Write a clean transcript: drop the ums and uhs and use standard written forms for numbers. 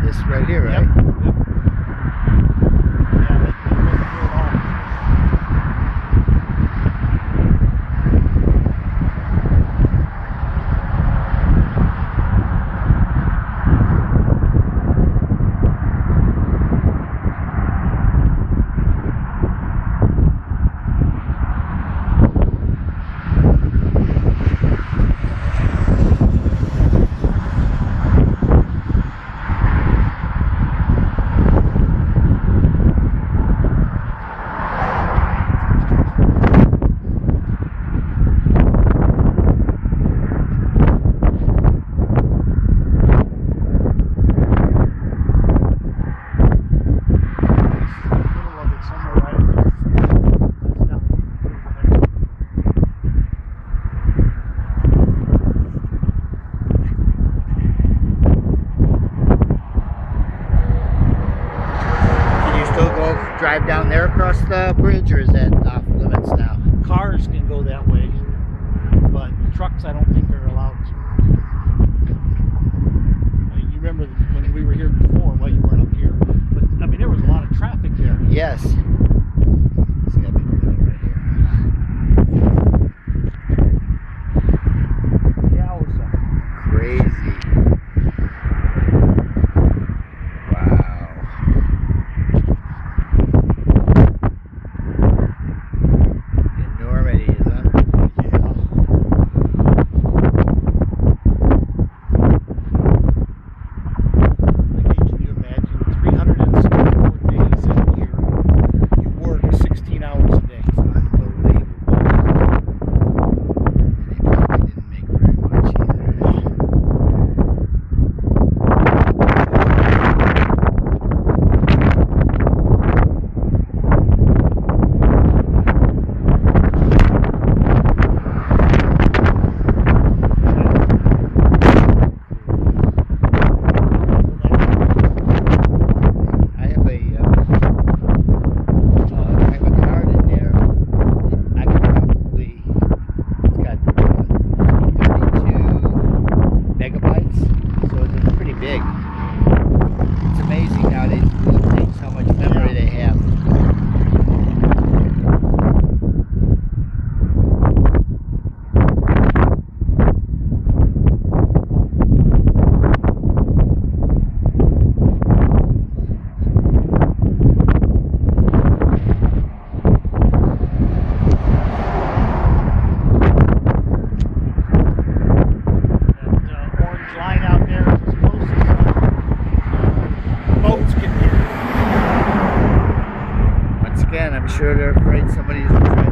This right here, right? Yep. Yep. Yeah, that wasn't here at all. Drive down there across the bridge, or is that off limits now? Cars can go that way, but trucks I don't think are allowed to. I mean, you remember when we were here before? Well, you weren't up here, but I mean there was a lot of traffic there. Yes. It's gotta be right here. Yeah, it was crazy. Big. It's amazing how these little things, how much memory they have. I'm sure they're afraid somebody's trying